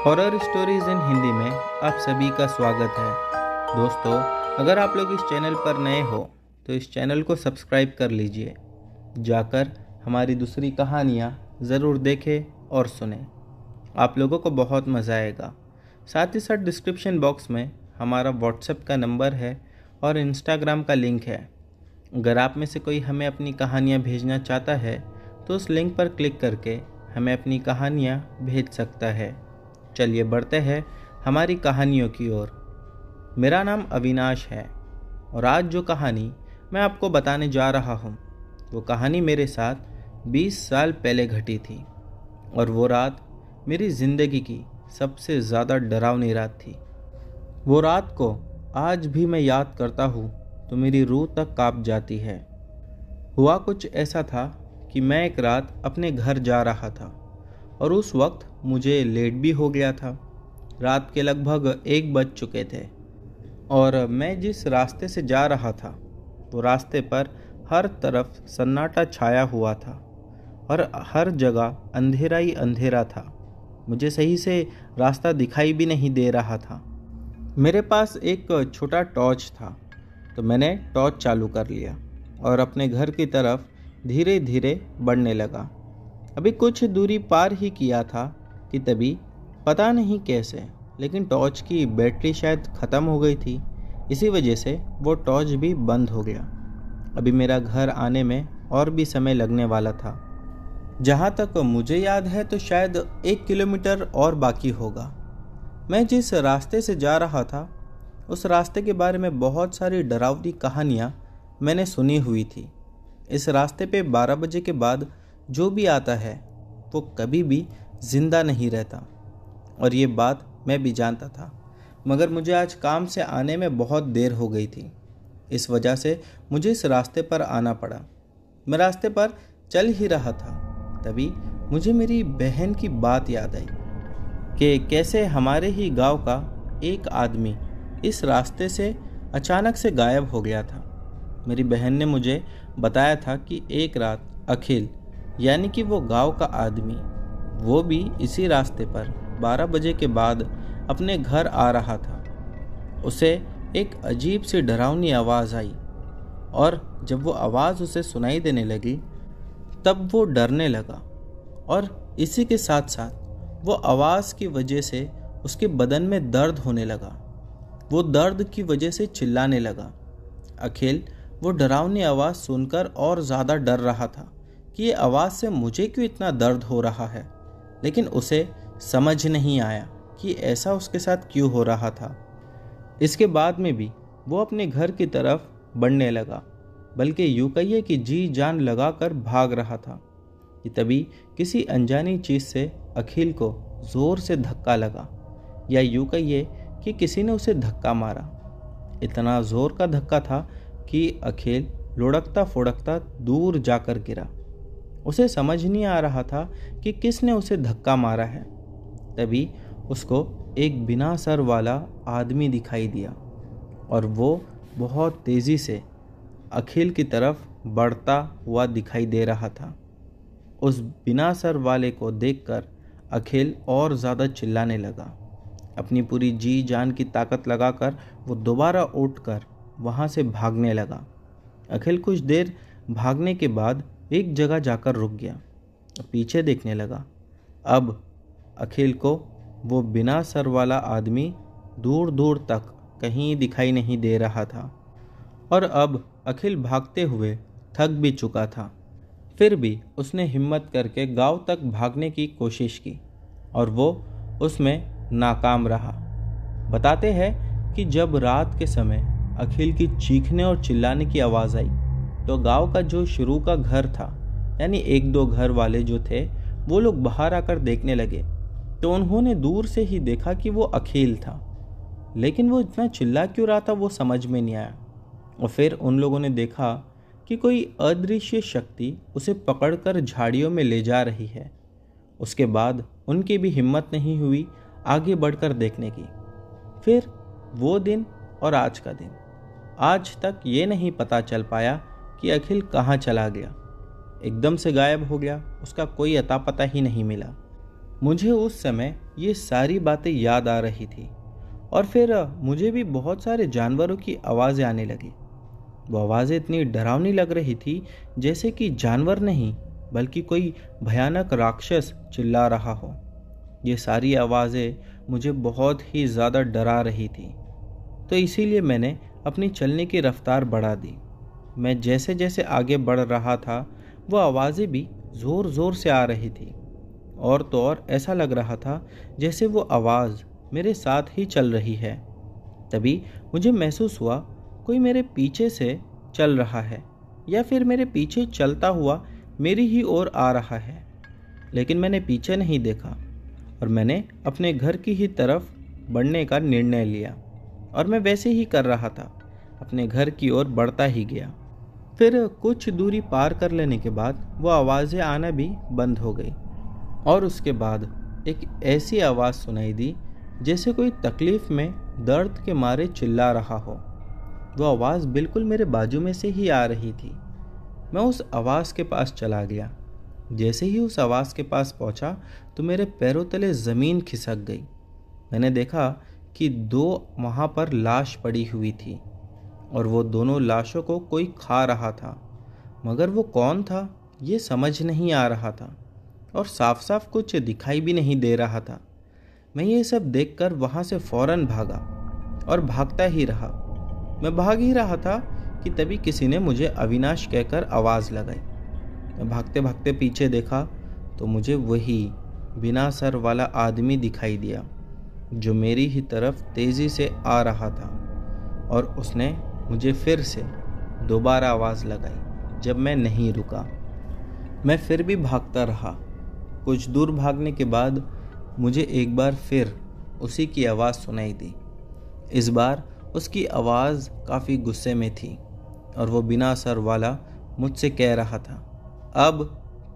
Horror stories in Hindi में आप सभी का स्वागत है। दोस्तों, अगर आप लोग इस चैनल पर नए हो तो इस चैनल को सब्सक्राइब कर लीजिए। जाकर हमारी दूसरी कहानियाँ ज़रूर देखें और सुनें। आप लोगों को बहुत मज़ा आएगा। साथ ही साथ डिस्क्रिप्शन बॉक्स में हमारा व्हाट्सएप का नंबर है और इंस्टाग्राम का लिंक है। अगर आप में से कोई हमें अपनी कहानियाँ भेजना चाहता है तो उस लिंक पर क्लिक करके हमें अपनी कहानियाँ भेज सकता है। चलिए बढ़ते हैं हमारी कहानियों की ओर। मेरा नाम अविनाश है और आज जो कहानी मैं आपको बताने जा रहा हूँ वो कहानी मेरे साथ 20 साल पहले घटी थी और वो रात मेरी ज़िंदगी की सबसे ज़्यादा डरावनी रात थी। वो रात को आज भी मैं याद करता हूँ तो मेरी रूह तक कांप जाती है। हुआ कुछ ऐसा था कि मैं एक रात अपने घर जा रहा था और उस वक्त मुझे लेट भी हो गया था। रात के लगभग 1 बज चुके थे और मैं जिस रास्ते से जा रहा था वो रास्ते पर हर तरफ सन्नाटा छाया हुआ था और हर जगह अंधेरा ही अंधेरा था। मुझे सही से रास्ता दिखाई भी नहीं दे रहा था। मेरे पास एक छोटा टॉर्च था तो मैंने टॉर्च चालू कर लिया और अपने घर की तरफ धीरे धीरे बढ़ने लगा। अभी कुछ दूरी पार ही किया था कि तभी पता नहीं कैसे लेकिन टॉर्च की बैटरी शायद ख़त्म हो गई थी। इसी वजह से वो टॉर्च भी बंद हो गया। अभी मेरा घर आने में और भी समय लगने वाला था। जहाँ तक मुझे याद है तो शायद 1 किलोमीटर और बाकी होगा। मैं जिस रास्ते से जा रहा था उस रास्ते के बारे में बहुत सारी डरावनी कहानियाँ मैंने सुनी हुई थी। इस रास्ते पे 12 बजे के बाद जो भी आता है वो कभी भी ज़िंदा नहीं रहता और ये बात मैं भी जानता था, मगर मुझे आज काम से आने में बहुत देर हो गई थी। इस वजह से मुझे इस रास्ते पर आना पड़ा। मैं रास्ते पर चल ही रहा था तभी मुझे मेरी बहन की बात याद आई कि कैसे हमारे ही गांव का एक आदमी इस रास्ते से अचानक से गायब हो गया था। मेरी बहन ने मुझे बताया था कि एक रात अखिल यानी कि वो गांव का आदमी वो भी इसी रास्ते पर 12 बजे के बाद अपने घर आ रहा था। उसे एक अजीब सी डरावनी आवाज़ आई और जब वो आवाज़ उसे सुनाई देने लगी तब वो डरने लगा और इसी के साथ साथ वो आवाज़ की वजह से उसके बदन में दर्द होने लगा। वो दर्द की वजह से चिल्लाने लगा। अखिल वो डरावनी आवाज़ सुनकर और ज़्यादा डर रहा था कि ये आवाज़ से मुझे क्यों इतना दर्द हो रहा है, लेकिन उसे समझ नहीं आया कि ऐसा उसके साथ क्यों हो रहा था। इसके बाद में भी वो अपने घर की तरफ बढ़ने लगा, बल्कि यूं कहिए कि जी जान लगाकर भाग रहा था कि तभी किसी अनजानी चीज़ से अखिल को ज़ोर से धक्का लगा, या यूं कहिए कि किसी ने उसे धक्का मारा। इतना ज़ोर का धक्का था कि अखिल लुढ़कता फुढ़कता दूर जाकर गिरा। उसे समझ नहीं आ रहा था कि किसने उसे धक्का मारा है। तभी उसको एक बिना सर वाला आदमी दिखाई दिया और वो बहुत तेज़ी से अखिल की तरफ बढ़ता हुआ दिखाई दे रहा था। उस बिना सर वाले को देखकर अखिल और ज़्यादा चिल्लाने लगा। अपनी पूरी जी जान की ताकत लगाकर वो दोबारा उठकर वहाँ से भागने लगा। अखिल कुछ देर भागने के बाद एक जगह जाकर रुक गया, पीछे देखने लगा। अब अखिल को वो बिना सर वाला आदमी दूर दूर तक कहीं दिखाई नहीं दे रहा था और अब अखिल भागते हुए थक भी चुका था। फिर भी उसने हिम्मत करके गांव तक भागने की कोशिश की और वो उसमें नाकाम रहा। बताते हैं कि जब रात के समय अखिल की चीखने और चिल्लाने की आवाज़ आई तो गांव का जो शुरू का घर था, यानी 1-2 घर वाले जो थे, वो लोग बाहर आकर देखने लगे तो उन्होंने दूर से ही देखा कि वो अखिल था, लेकिन वो इतना चिल्ला क्यों रहा था वो समझ में नहीं आया। और फिर उन लोगों ने देखा कि कोई अदृश्य शक्ति उसे पकड़कर झाड़ियों में ले जा रही है। उसके बाद उनकी भी हिम्मत नहीं हुई आगे बढ़कर देखने की। फिर वो दिन और आज का दिन, आज तक ये नहीं पता चल पाया कि अखिल कहाँ चला गया। एकदम से गायब हो गया, उसका कोई अता पता ही नहीं मिला। मुझे उस समय ये सारी बातें याद आ रही थी। और फिर मुझे भी बहुत सारे जानवरों की आवाज़ें आने लगी। वो आवाज़ें इतनी डरावनी लग रही थी जैसे कि जानवर नहीं बल्कि कोई भयानक राक्षस चिल्ला रहा हो। ये सारी आवाज़ें मुझे बहुत ही ज़्यादा डरा रही थी, तो इसीलिए मैंने अपनी चलने की रफ्तार बढ़ा दी। मैं जैसे जैसे आगे बढ़ रहा था वो आवाज़ें भी ज़ोर ज़ोर से आ रही थी। और तो और ऐसा लग रहा था जैसे वो आवाज़ मेरे साथ ही चल रही है। तभी मुझे महसूस हुआ कोई मेरे पीछे से चल रहा है या फिर मेरे पीछे चलता हुआ मेरी ही ओर आ रहा है। लेकिन मैंने पीछे नहीं देखा और मैंने अपने घर की ही तरफ बढ़ने का निर्णय लिया और मैं वैसे ही कर रहा था, अपने घर की ओर बढ़ता ही गया। फिर कुछ दूरी पार कर लेने के बाद वो आवाज़ें आना भी बंद हो गई और उसके बाद एक ऐसी आवाज़ सुनाई दी जैसे कोई तकलीफ़ में दर्द के मारे चिल्ला रहा हो। वो आवाज़ बिल्कुल मेरे बाजू में से ही आ रही थी। मैं उस आवाज़ के पास चला गया। जैसे ही उस आवाज़ के पास पहुंचा तो मेरे पैरों तले ज़मीन खिसक गई। मैंने देखा कि 2 वहाँ पर लाश पड़ी हुई थी और वो दोनों लाशों को कोई खा रहा था, मगर वो कौन था ये समझ नहीं आ रहा था और साफ साफ कुछ दिखाई भी नहीं दे रहा था। मैं ये सब देखकर वहाँ से फ़ौरन भागा और भागता ही रहा। मैं भाग ही रहा था कि तभी किसी ने मुझे अविनाश कहकर आवाज़ लगाई। मैं भागते भागते पीछे देखा तो मुझे वही बिना सर वाला आदमी दिखाई दिया जो मेरी ही तरफ तेज़ी से आ रहा था और उसने मुझे फिर से दोबारा आवाज़ लगाई। जब मैं नहीं रुका, मैं फिर भी भागता रहा। कुछ दूर भागने के बाद मुझे एक बार फिर उसी की आवाज़ सुनाई दी। इस बार उसकी आवाज़ काफ़ी गुस्से में थी और वो बिना सर वाला मुझसे कह रहा था, अब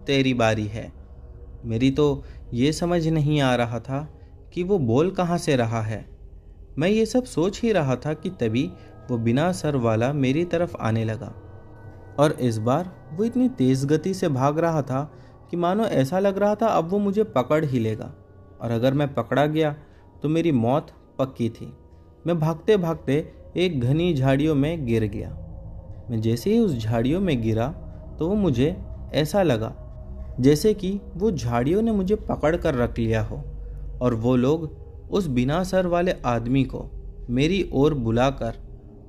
तेरी बारी है। मेरी तो ये समझ नहीं आ रहा था कि वो बोल कहाँ से रहा है। मैं ये सब सोच ही रहा था कि तभी वो बिना सर वाला मेरी तरफ आने लगा और इस बार वो इतनी तेज़ गति से भाग रहा था कि मानो ऐसा लग रहा था अब वो मुझे पकड़ ही लेगा और अगर मैं पकड़ा गया तो मेरी मौत पक्की थी। मैं भागते भागते एक घनी झाड़ियों में गिर गया। मैं जैसे ही उस झाड़ियों में गिरा तो वो मुझे ऐसा लगा जैसे कि वो झाड़ियों ने मुझे पकड़ कर रख लिया हो और वो लोग उस बिना सर वाले आदमी को मेरी ओर बुलाकर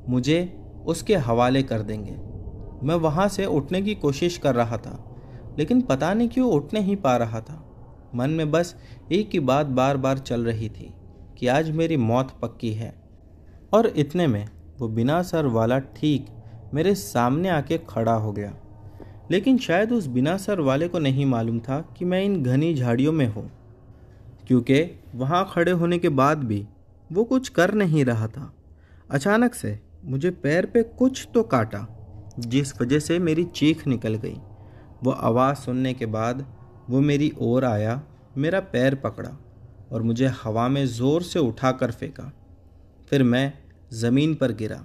मुझे उसके हवाले कर देंगे। मैं वहाँ से उठने की कोशिश कर रहा था लेकिन पता नहीं क्यों उठ नहीं पा रहा था। मन में बस एक ही बात बार बार चल रही थी कि आज मेरी मौत पक्की है। और इतने में वो बिना सर वाला ठीक मेरे सामने आके खड़ा हो गया। लेकिन शायद उस बिना सर वाले को नहीं मालूम था कि मैं इन घनी झाड़ियों में हूँ, क्योंकि वहाँ खड़े होने के बाद भी वो कुछ कर नहीं रहा था। अचानक से मुझे पैर पे कुछ तो काटा जिस वजह से मेरी चीख निकल गई। वो आवाज़ सुनने के बाद वो मेरी ओर आया, मेरा पैर पकड़ा और मुझे हवा में ज़ोर से उठाकर फेंका। फिर मैं ज़मीन पर गिरा।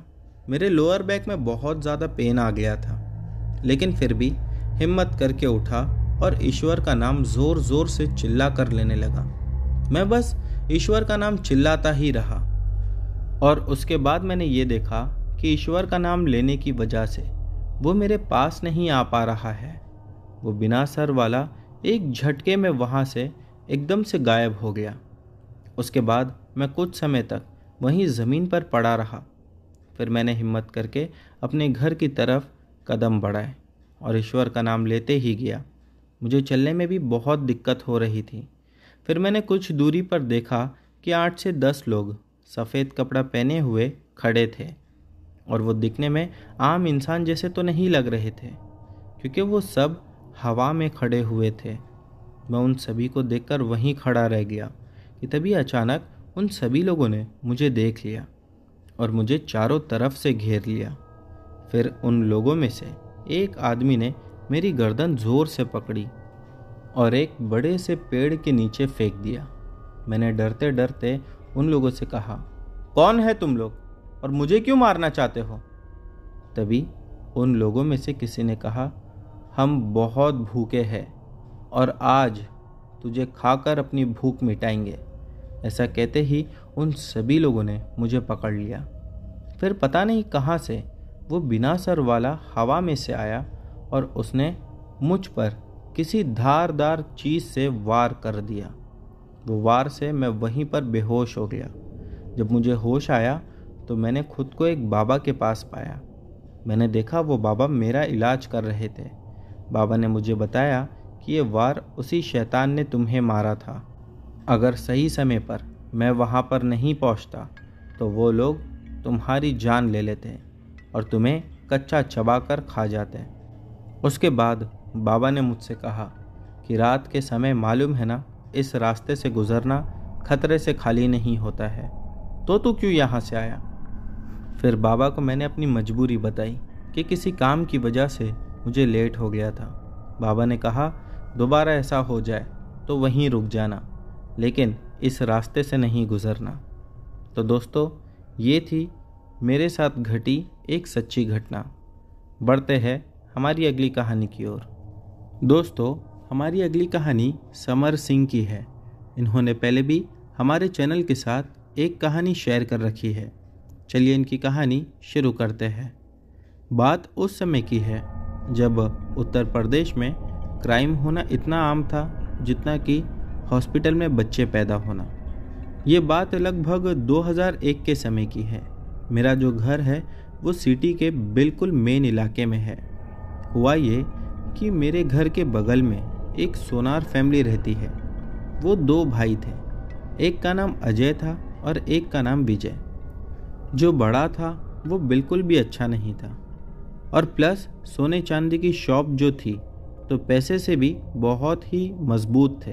मेरे लोअर बैक में बहुत ज़्यादा पेन आ गया था, लेकिन फिर भी हिम्मत करके उठा और ईश्वर का नाम ज़ोर ज़ोर से चिल्ला कर लेने लगा। मैं बस ईश्वर का नाम चिल्लाता ही रहा और उसके बाद मैंने ये देखा कि ईश्वर का नाम लेने की वजह से वो मेरे पास नहीं आ पा रहा है। वो बिना सर वाला एक झटके में वहाँ से एकदम से गायब हो गया। उसके बाद मैं कुछ समय तक वहीं ज़मीन पर पड़ा रहा। फिर मैंने हिम्मत करके अपने घर की तरफ कदम बढ़ाए और ईश्वर का नाम लेते ही गया। मुझे चलने में भी बहुत दिक्कत हो रही थी। फिर मैंने कुछ दूरी पर देखा कि 8 से 10 लोग सफ़ेद कपड़ा पहने हुए खड़े थे और वो दिखने में आम इंसान जैसे तो नहीं लग रहे थे, क्योंकि वो सब हवा में खड़े हुए थे। मैं उन सभी को देखकर वहीं खड़ा रह गया कि तभी अचानक उन सभी लोगों ने मुझे देख लिया और मुझे चारों तरफ से घेर लिया। फिर उन लोगों में से एक आदमी ने मेरी गर्दन ज़ोर से पकड़ी और एक बड़े से पेड़ के नीचे फेंक दिया। मैंने डरते डरते उन लोगों से कहा, कौन है तुम लोग और मुझे क्यों मारना चाहते हो? तभी उन लोगों में से किसी ने कहा, हम बहुत भूखे हैं और आज तुझे खाकर अपनी भूख मिटाएंगे। ऐसा कहते ही उन सभी लोगों ने मुझे पकड़ लिया। फिर पता नहीं कहाँ से वो बिना सर वाला हवा में से आया और उसने मुझ पर किसी धारदार चीज़ से वार कर दिया। वो वार से मैं वहीं पर बेहोश हो गया। जब मुझे होश आया तो मैंने खुद को एक बाबा के पास पाया। मैंने देखा वो बाबा मेरा इलाज कर रहे थे। बाबा ने मुझे बताया कि ये वार उसी शैतान ने तुम्हें मारा था। अगर सही समय पर मैं वहाँ पर नहीं पहुँचता तो वो लोग तुम्हारी जान ले लेते और तुम्हें कच्चा चबा कर खा जाते। उसके बाद बाबा ने मुझसे कहा कि रात के समय मालूम है ना, इस रास्ते से गुजरना खतरे से खाली नहीं होता है, तो तू क्यों यहाँ से आया। फिर बाबा को मैंने अपनी मजबूरी बताई कि किसी काम की वजह से मुझे लेट हो गया था। बाबा ने कहा दोबारा ऐसा हो जाए तो वहीं रुक जाना, लेकिन इस रास्ते से नहीं गुजरना। तो दोस्तों, ये थी मेरे साथ घटी एक सच्ची घटना। बढ़ते हैं हमारी अगली कहानी की ओर। दोस्तों, हमारी अगली कहानी समर सिंह की है। इन्होंने पहले भी हमारे चैनल के साथ एक कहानी शेयर कर रखी है। चलिए इनकी कहानी शुरू करते हैं। बात उस समय की है जब उत्तर प्रदेश में क्राइम होना इतना आम था जितना कि हॉस्पिटल में बच्चे पैदा होना। ये बात लगभग 2001 के समय की है। मेरा जो घर है वो सिटी के बिल्कुल मेन इलाके में है। हुआ ये कि मेरे घर के बगल में एक सोनार फैमिली रहती है। वो 2 भाई थे, एक का नाम अजय था और एक का नाम विजय। जो बड़ा था वो बिल्कुल भी अच्छा नहीं था और प्लस सोने चांदी की शॉप जो थी तो पैसे से भी बहुत ही मजबूत थे।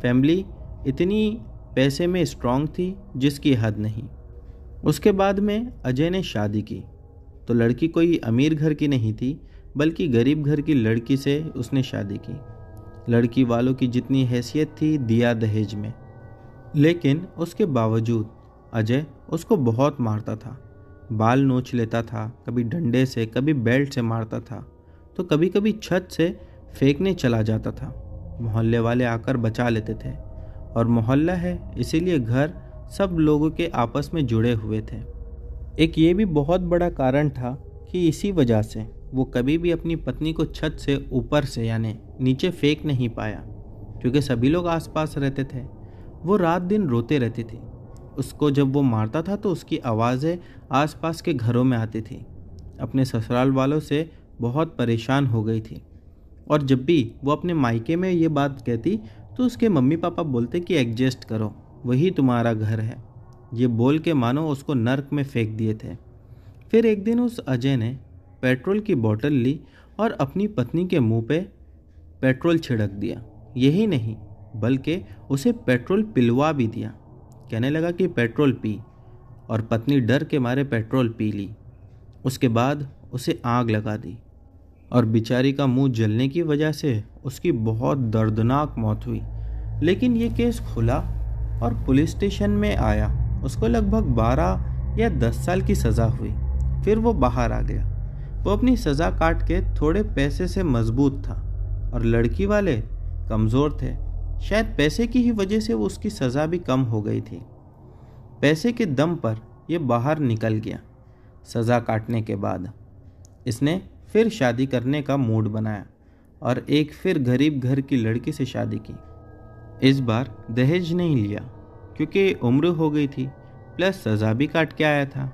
फैमिली इतनी पैसे में स्ट्रांग थी जिसकी हद नहीं। उसके बाद में अजय ने शादी की तो लड़की कोई अमीर घर की नहीं थी बल्कि गरीब घर की लड़की से उसने शादी की। लड़की वालों की जितनी हैसियत थी दिया दहेज में, लेकिन उसके बावजूद अजय उसको बहुत मारता था। बाल नोच लेता था, कभी डंडे से कभी बेल्ट से मारता था तो कभी कभी छत से फेंकने चला जाता था। मोहल्ले वाले आकर बचा लेते थे और मोहल्ला है इसीलिए घर सब लोगों के आपस में जुड़े हुए थे। एक ये भी बहुत बड़ा कारण था कि इसी वजह से वो कभी भी अपनी पत्नी को छत से ऊपर से यानी नीचे फेंक नहीं पाया, क्योंकि सभी लोग आसपास रहते थे। वो रात दिन रोते रहती थी। उसको जब वो मारता था तो उसकी आवाज़ें आसपास के घरों में आती थी। अपने ससुराल वालों से बहुत परेशान हो गई थी और जब भी वो अपने मायके में ये बात कहती तो उसके मम्मी पापा बोलते कि एडजस्ट करो, वही तुम्हारा घर है। ये बोल के मानो उसको नर्क में फेंक दिए थे। फिर एक दिन उस अजय ने पेट्रोल की बोतल ली और अपनी पत्नी के मुंह पे पेट्रोल छिड़क दिया। यही नहीं बल्कि उसे पेट्रोल पिलवा भी दिया। कहने लगा कि पेट्रोल पी, और पत्नी डर के मारे पेट्रोल पी ली। उसके बाद उसे आग लगा दी और बेचारी का मुंह जलने की वजह से उसकी बहुत दर्दनाक मौत हुई। लेकिन ये केस खुला और पुलिस स्टेशन में आया। उसको लगभग 12 या 10 साल की सज़ा हुई। फिर वो बाहर आ गया। वो अपनी सज़ा काट के थोड़े पैसे से मजबूत था और लड़की वाले कमज़ोर थे। शायद पैसे की ही वजह से उसकी सज़ा भी कम हो गई थी। पैसे के दम पर ये बाहर निकल गया। सज़ा काटने के बाद इसने फिर शादी करने का मूड बनाया और एक फिर गरीब घर की लड़की से शादी की। इस बार दहेज नहीं लिया क्योंकि उम्र हो गई थी, प्लस सज़ा भी काट के आया था।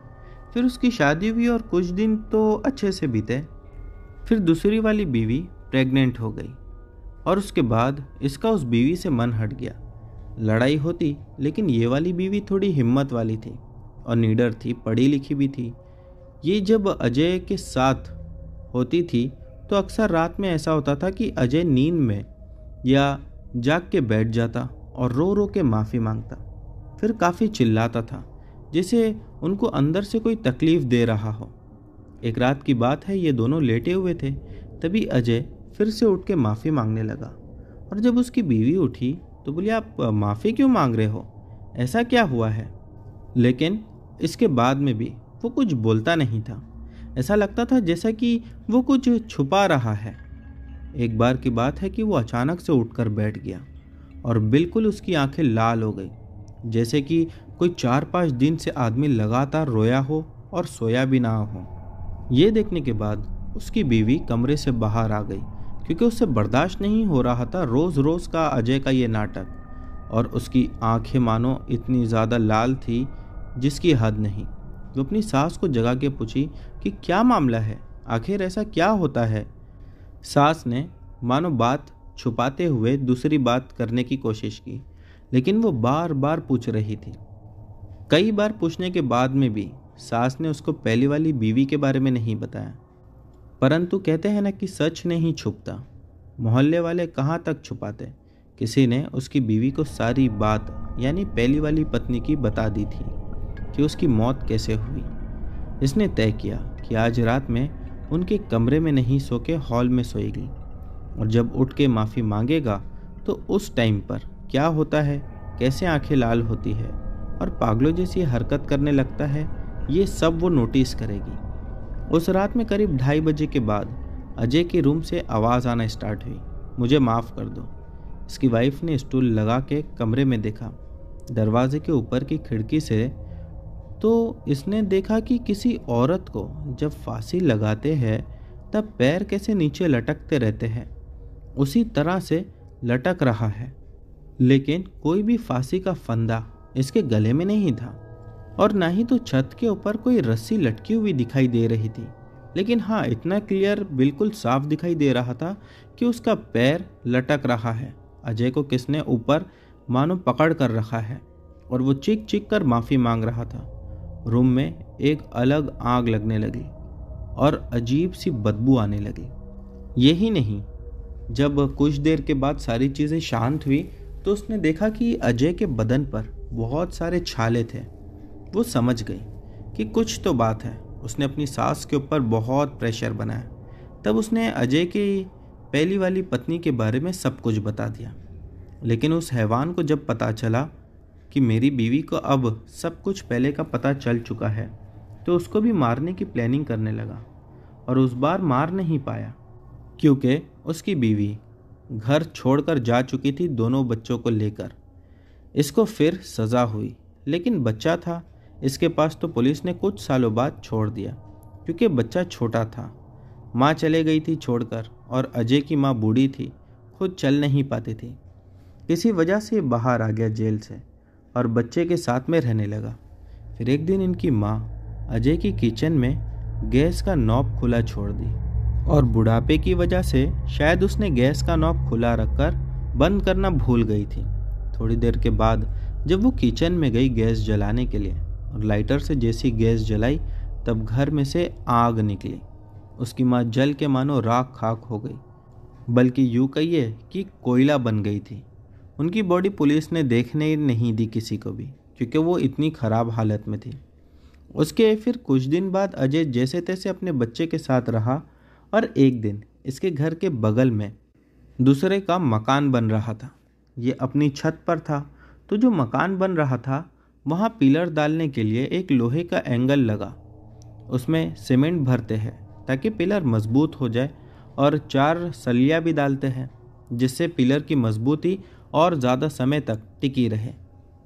फिर उसकी शादी हुई और कुछ दिन तो अच्छे से बीते। फिर दूसरी वाली बीवी प्रेग्नेंट हो गई और उसके बाद इसका उस बीवी से मन हट गया। लड़ाई होती, लेकिन ये वाली बीवी थोड़ी हिम्मत वाली थी और नीडर थी, पढ़ी लिखी भी थी। ये जब अजय के साथ होती थी तो अक्सर रात में ऐसा होता था कि अजय नींद में या जाग के बैठ जाता और रो रो के माफ़ी मांगता। फिर काफ़ी चिल्लाता था जैसे उनको अंदर से कोई तकलीफ़ दे रहा हो। एक रात की बात है, ये दोनों लेटे हुए थे, तभी अजय फिर से उठ के माफ़ी मांगने लगा। और जब उसकी बीवी उठी तो बोली, आप माफ़ी क्यों मांग रहे हो, ऐसा क्या हुआ है? लेकिन इसके बाद में भी वो कुछ बोलता नहीं था। ऐसा लगता था जैसा कि वो कुछ छुपा रहा है। एक बार की बात है कि वो अचानक से उठकर बैठ गया और बिल्कुल उसकी आंखें लाल हो गई। जैसे कि कोई 4-5 दिन से आदमी लगातार रोया हो और सोया भी ना हो। ये देखने के बाद उसकी बीवी कमरे से बाहर आ गई, क्योंकि उससे बर्दाश्त नहीं हो रहा था रोज़ रोज़ का अजय का ये नाटक। और उसकी आंखें मानो इतनी ज़्यादा लाल थी जिसकी हद नहीं। वो अपनी सास को जगा के पूछी कि क्या मामला है, आखिर ऐसा क्या होता है। सास ने मानो बात छुपाते हुए दूसरी बात करने की कोशिश की, लेकिन वो बार बार पूछ रही थी। कई बार पूछने के बाद में भी सास ने उसको पहली वाली बीवी के बारे में नहीं बताया। परंतु कहते हैं ना कि सच नहीं छुपता। मोहल्ले वाले कहाँ तक छुपाते। किसी ने उसकी बीवी को सारी बात यानी पहली वाली पत्नी की बता दी थी कि उसकी मौत कैसे हुई। इसने तय किया कि आज रात में उनके कमरे में नहीं सो के हॉल में सोएगी, और जब उठ के माफ़ी मांगेगा तो उस टाइम पर क्या होता है, कैसे आंखें लाल होती है और पागलों जैसी हरकत करने लगता है, ये सब वो नोटिस करेगी। उस रात में करीब 2:30 बजे के बाद अजय के रूम से आवाज़ आना स्टार्ट हुई, मुझे माफ़ कर दो। इसकी वाइफ ने स्टूल लगा के कमरे में देखा। दरवाजे के ऊपर की खिड़की से तो इसने देखा कि किसी औरत को जब फांसी लगाते हैं तब पैर कैसे नीचे लटकते रहते हैं, उसी तरह से लटक रहा है। लेकिन कोई भी फांसी का फंदा इसके गले में नहीं था, और ना ही तो छत के ऊपर कोई रस्सी लटकी हुई दिखाई दे रही थी। लेकिन हाँ, इतना क्लियर बिल्कुल साफ दिखाई दे रहा था कि उसका पैर लटक रहा है। अजय को किसने ऊपर मानो पकड़ कर रखा है, और वो चीख चीख कर माफ़ी मांग रहा था। रूम में एक अलग आग लगने लगी और अजीब सी बदबू आने लगी। यही नहीं, जब कुछ देर के बाद सारी चीज़ें शांत हुई तो उसने देखा कि अजय के बदन पर बहुत सारे छाले थे। वो समझ गई कि कुछ तो बात है। उसने अपनी सास के ऊपर बहुत प्रेशर बनाया। तब उसने अजय की पहली वाली पत्नी के बारे में सब कुछ बता दिया। लेकिन उस हैवान को जब पता चला कि मेरी बीवी को अब सब कुछ पहले का पता चल चुका है, तो उसको भी मारने की प्लानिंग करने लगा। और उस बार मार नहीं पाया, क्योंकि उसकी बीवी घर छोड़कर जा चुकी थी दोनों बच्चों को लेकर। इसको फिर सज़ा हुई, लेकिन बच्चा था इसके पास, तो पुलिस ने कुछ सालों बाद छोड़ दिया, क्योंकि बच्चा छोटा था। माँ चले गई थी छोड़कर, और अजय की माँ बूढ़ी थी, खुद चल नहीं पाती थी। किसी वजह से बाहर आ गया जेल से और बच्चे के साथ में रहने लगा। फिर एक दिन इनकी माँ अजय की किचन में गैस का नॉब खुला छोड़ दी, और बुढ़ापे की वजह से शायद उसने गैस का नॉब खुला रखकर बंद करना भूल गई थी। थोड़ी देर के बाद जब वो किचन में गई गैस जलाने के लिए, और लाइटर से जैसी गैस जलाई तब घर में से आग निकली। उसकी माँ जल के मानो राख खाक हो गई, बल्कि यूँ कहिए कि कोयला बन गई थी। उनकी बॉडी पुलिस ने देखने ही नहीं दी किसी को भी, क्योंकि वो इतनी ख़राब हालत में थी। उसके फिर कुछ दिन बाद अजय जैसे तैसे अपने बच्चे के साथ रहा, और एक दिन इसके घर के बगल में दूसरे का मकान बन रहा था। ये अपनी छत पर था, तो जो मकान बन रहा था वहाँ पिलर डालने के लिए एक लोहे का एंगल लगा। उसमें सीमेंट भरते हैं ताकि पिलर मजबूत हो जाए, और 4 सलिया भी डालते हैं जिससे पिलर की मजबूती और ज़्यादा समय तक टिकी रहे।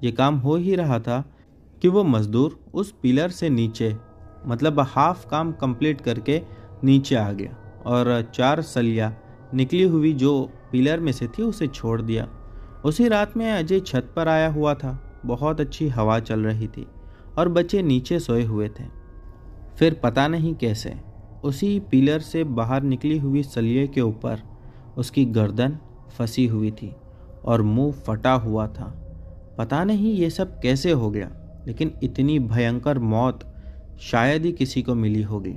ये काम हो ही रहा था कि वो मज़दूर उस पिलर से नीचे, मतलब हाफ काम कंप्लीट करके नीचे आ गया, और 4 सलिया निकली हुई जो पिलर में से थी उसे छोड़ दिया। उसी रात में अजय छत पर आया हुआ था। बहुत अच्छी हवा चल रही थी और बच्चे नीचे सोए हुए थे। फिर पता नहीं कैसे उसी पिलर से बाहर निकली हुई सलिए के ऊपर उसकी गर्दन फंसी हुई थी और मुंह फटा हुआ था। पता नहीं ये सब कैसे हो गया, लेकिन इतनी भयंकर मौत शायद ही किसी को मिली होगी।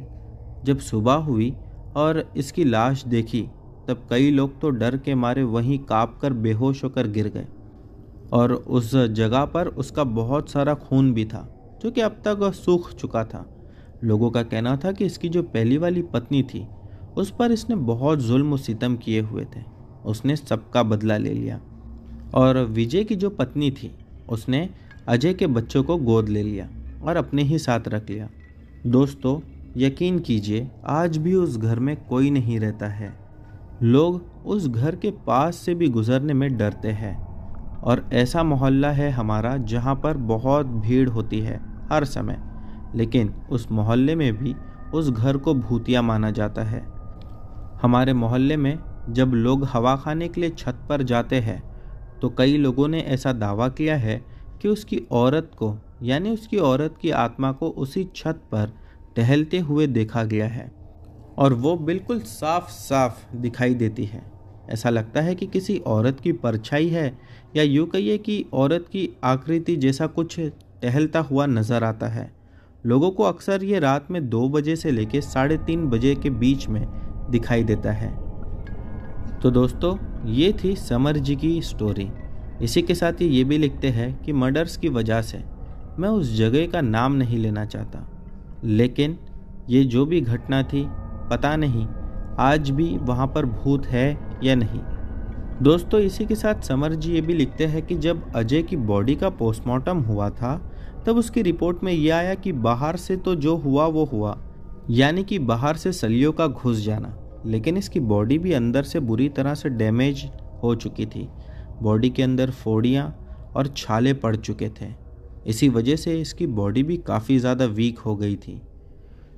जब सुबह हुई और इसकी लाश देखी तब कई लोग तो डर के मारे वहीं काँप कर बेहोश होकर गिर गए, और उस जगह पर उसका बहुत सारा खून भी था जो कि अब तक सूख चुका था। लोगों का कहना था कि इसकी जो पहली वाली पत्नी थी उस पर इसने बहुत जुल्म सितम किए हुए थे। उसने सबका बदला ले लिया, और विजय की जो पत्नी थी उसने अजय के बच्चों को गोद ले लिया और अपने ही साथ रख लिया। दोस्तों, यकीन कीजिए आज भी उस घर में कोई नहीं रहता है। लोग उस घर के पास से भी गुजरने में डरते हैं। और ऐसा मोहल्ला है हमारा जहाँ पर बहुत भीड़ होती है हर समय, लेकिन उस मोहल्ले में भी उस घर को भूतिया माना जाता है। हमारे मोहल्ले में जब लोग हवा खाने के लिए छत पर जाते हैं तो कई लोगों ने ऐसा दावा किया है कि उसकी औरत को यानी उसकी औरत की आत्मा को उसी छत पर टहलते हुए देखा गया है और वो बिल्कुल साफ साफ दिखाई देती है। ऐसा लगता है कि किसी औरत की परछाई है या यूँ कहिए कि औरत की आकृति जैसा कुछ टहलता हुआ नज़र आता है। लोगों को अक्सर ये रात में 2 बजे से लेकर 3:30 बजे के बीच में दिखाई देता है। तो दोस्तों, ये थी समर जी की स्टोरी। इसी के साथ ये भी लिखते हैं कि मर्डर्स की वजह से मैं उस जगह का नाम नहीं लेना चाहता, लेकिन ये जो भी घटना थी पता नहीं आज भी वहाँ पर भूत है या नहीं। दोस्तों, इसी के साथ समर जी ये भी लिखते हैं कि जब अजय की बॉडी का पोस्टमार्टम हुआ था तब उसकी रिपोर्ट में यह आया कि बाहर से तो जो हुआ वो हुआ, यानी कि बाहर से सलियों का घुस जाना, लेकिन इसकी बॉडी भी अंदर से बुरी तरह से डैमेज हो चुकी थी। बॉडी के अंदर फोड़ियाँ और छाले पड़ चुके थे। इसी वजह से इसकी बॉडी भी काफ़ी ज़्यादा वीक हो गई थी।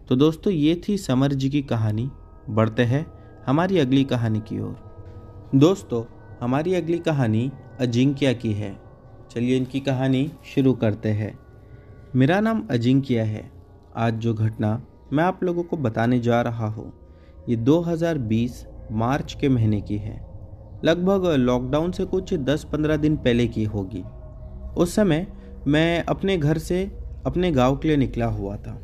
तो दोस्तों, ये थी समर जी की कहानी। बढ़ते हैं हमारी अगली कहानी की ओर। दोस्तों, हमारी अगली कहानी अजिंक्य की है। चलिए इनकी कहानी शुरू करते हैं। मेरा नाम अजिंक्य है। आज जो घटना मैं आप लोगों को बताने जा रहा हूँ ये 2020 मार्च के महीने की है। लगभग लॉकडाउन से कुछ 10-15 दिन पहले की होगी। उस समय मैं अपने घर से अपने गांव के लिए निकला हुआ था।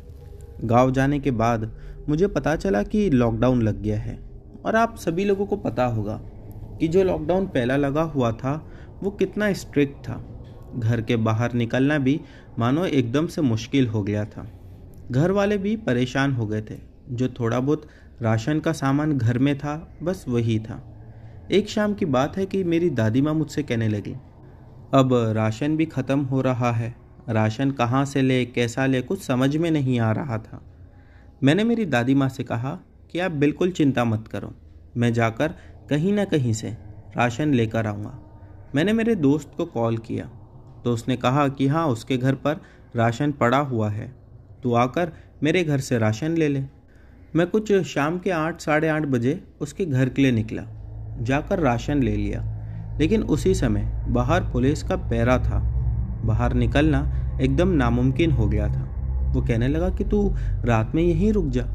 गांव जाने के बाद मुझे पता चला कि लॉकडाउन लग गया है। और आप सभी लोगों को पता होगा कि जो लॉकडाउन पहला लगा हुआ था वो कितना स्ट्रिक्ट था। घर के बाहर निकलना भी मानो एकदम से मुश्किल हो गया था। घर वाले भी परेशान हो गए थे। जो थोड़ा बहुत राशन का सामान घर में था बस वही था। एक शाम की बात है कि मेरी दादी माँ मुझसे कहने लगी, अब राशन भी ख़त्म हो रहा है, राशन कहाँ से ले कैसा ले कुछ समझ में नहीं आ रहा था। मैंने मेरी दादी माँ से कहा कि आप बिल्कुल चिंता मत करो, मैं जाकर कहीं ना कहीं से राशन लेकर आऊँगा। मैंने मेरे दोस्त को कॉल किया तो उसने कहा कि हाँ, उसके घर पर राशन पड़ा हुआ है, तू आकर मेरे घर से राशन ले ले। मैं कुछ शाम के 8-8:30 बजे उसके घर के लिए निकला। जाकर राशन ले लिया, लेकिन उसी समय बाहर पुलिस का पहरा था। बाहर निकलना एकदम नामुमकिन हो गया था। वो कहने लगा कि तू रात में यहीं रुक जा।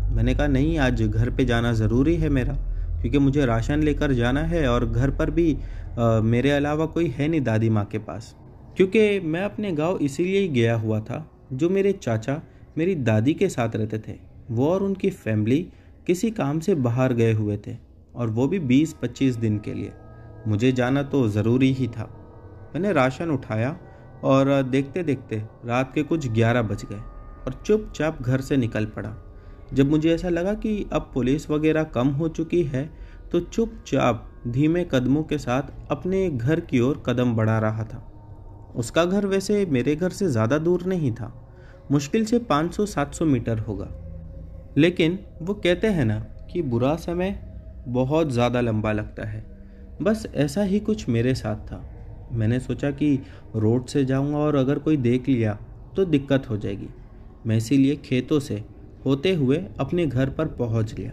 मैंने कहा नहीं, आज घर पे जाना ज़रूरी है मेरा, क्योंकि मुझे राशन लेकर जाना है और घर पर भी मेरे अलावा कोई है नहीं दादी माँ के पास। क्योंकि मैं अपने गांव इसीलिए ही गया हुआ था, जो मेरे चाचा मेरी दादी के साथ रहते थे। वो और उनकी फैमिली किसी काम से बाहर गए हुए थे और वो भी 20-25 दिन के लिए। मुझे जाना तो ज़रूरी ही था। मैंने राशन उठाया और देखते देखते रात के कुछ 11 बज गए और चुपचाप घर से निकल पड़ा। जब मुझे ऐसा लगा कि अब पुलिस वगैरह कम हो चुकी है तो चुपचाप धीमे कदमों के साथ अपने घर की ओर कदम बढ़ा रहा था। उसका घर वैसे मेरे घर से ज़्यादा दूर नहीं था, मुश्किल से 500-700 मीटर होगा। लेकिन वो कहते हैं ना कि बुरा समय बहुत ज़्यादा लंबा लगता है। बस ऐसा ही कुछ मेरे साथ था। मैंने सोचा कि रोड से जाऊंगा और अगर कोई देख लिया तो दिक्कत हो जाएगी। मैं इसीलिए खेतों से होते हुए अपने घर पर पहुंच गया।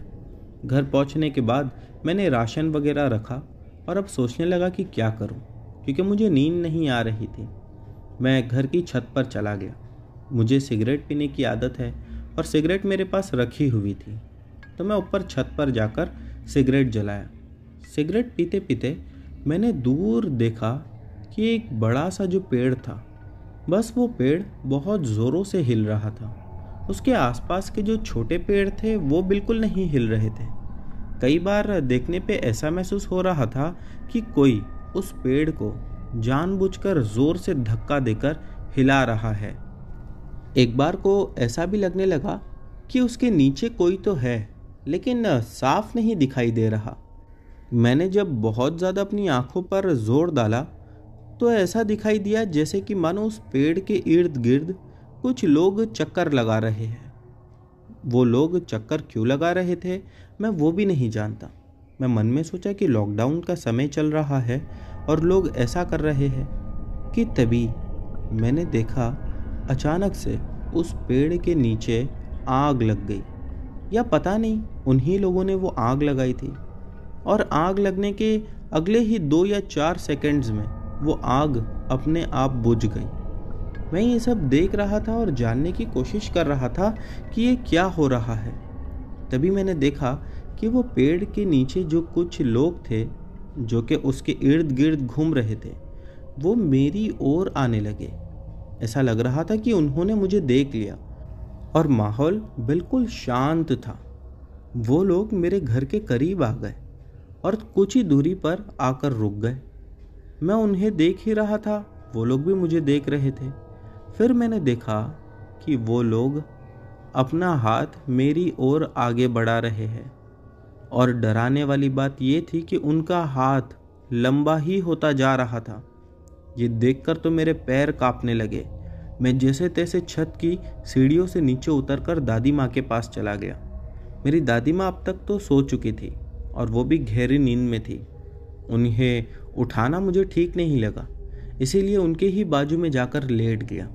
घर पहुंचने के बाद मैंने राशन वगैरह रखा और अब सोचने लगा कि क्या करूं, क्योंकि मुझे नींद नहीं आ रही थी। मैं घर की छत पर चला गया। मुझे सिगरेट पीने की आदत है और सिगरेट मेरे पास रखी हुई थी, तो मैं ऊपर छत पर जाकर सिगरेट जलाया। सिगरेट पीते पीते मैंने दूर देखा कि एक बड़ा सा जो पेड़ था, बस वो पेड़ बहुत ज़ोरों से हिल रहा था। उसके आसपास के जो छोटे पेड़ थे वो बिल्कुल नहीं हिल रहे थे। कई बार देखने पे ऐसा महसूस हो रहा था कि कोई उस पेड़ को जानबूझकर ज़ोर से धक्का देकर हिला रहा है। एक बार को ऐसा भी लगने लगा कि उसके नीचे कोई तो है, लेकिन साफ नहीं दिखाई दे रहा। मैंने जब बहुत ज़्यादा अपनी आंखों पर जोर डाला तो ऐसा दिखाई दिया जैसे कि मानो उस पेड़ के इर्द गिर्द कुछ लोग चक्कर लगा रहे हैं। वो लोग चक्कर क्यों लगा रहे थे मैं वो भी नहीं जानता। मैं मन में सोचा कि लॉकडाउन का समय चल रहा है और लोग ऐसा कर रहे हैं कि तभी मैंने देखा अचानक से उस पेड़ के नीचे आग लग गई, या पता नहीं उन्हीं लोगों ने वो आग लगाई थी। और आग लगने के अगले ही 2 या 4 सेकंड्स में वो आग अपने आप बुझ गई। मैं ये सब देख रहा था और जानने की कोशिश कर रहा था कि ये क्या हो रहा है। तभी मैंने देखा कि वो पेड़ के नीचे जो कुछ लोग थे जो कि उसके इर्द गिर्द घूम रहे थे, वो मेरी ओर आने लगे। ऐसा लग रहा था कि उन्होंने मुझे देख लिया और माहौल बिल्कुल शांत था। वो लोग मेरे घर के करीब आ गए और कुछ ही दूरी पर आकर रुक गए। मैं उन्हें देख ही रहा था, वो लोग भी मुझे देख रहे थे। फिर मैंने देखा कि वो लोग अपना हाथ मेरी ओर आगे बढ़ा रहे हैं, और डराने वाली बात ये थी कि उनका हाथ लंबा ही होता जा रहा था। ये देखकर तो मेरे पैर कांपने लगे। मैं जैसे तैसे छत की सीढ़ियों से नीचे उतरकर दादी माँ के पास चला गया। मेरी दादी माँ अब तक तो सो चुकी थी और वो भी गहरी नींद में थी। उन्हें उठाना मुझे ठीक नहीं लगा, इसीलिए उनके ही बाजू में जाकर लेट गया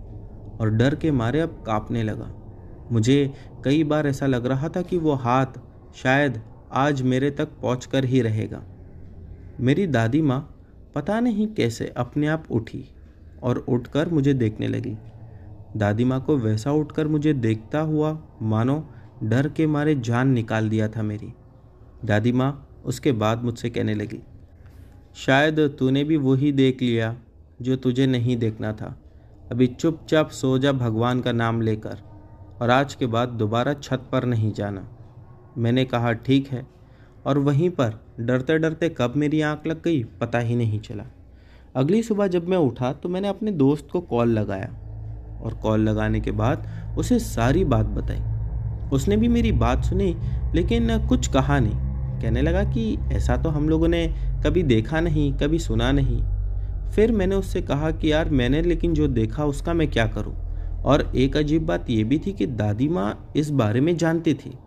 और डर के मारे अब कांपने लगा। मुझे कई बार ऐसा लग रहा था कि वो हाथ शायद आज मेरे तक पहुंचकर ही रहेगा। मेरी दादी माँ पता नहीं कैसे अपने आप उठी और उठकर मुझे देखने लगी। दादी माँ को वैसा उठकर मुझे देखता हुआ मानो डर के मारे जान निकाल दिया था मेरी। दादी माँ उसके बाद मुझसे कहने लगी, शायद तूने भी वही देख लिया जो तुझे नहीं देखना था। अभी चुपचाप सो जा भगवान का नाम लेकर, और आज के बाद दोबारा छत पर नहीं जाना। मैंने कहा ठीक है, और वहीं पर डरते डरते कब मेरी आंख लग गई पता ही नहीं चला। अगली सुबह जब मैं उठा तो मैंने अपने दोस्त को कॉल लगाया, और कॉल लगाने के बाद उसे सारी बात बताई। उसने भी मेरी बात सुनी लेकिन कुछ कहा नहीं। कहने लगा कि ऐसा तो हम लोगों ने कभी देखा नहीं, कभी सुना नहीं। फिर मैंने उससे कहा कि यार मैंने लेकिन जो देखा उसका मैं क्या करूं। और एक अजीब बात यह भी थी कि दादी माँ इस बारे में जानती थी।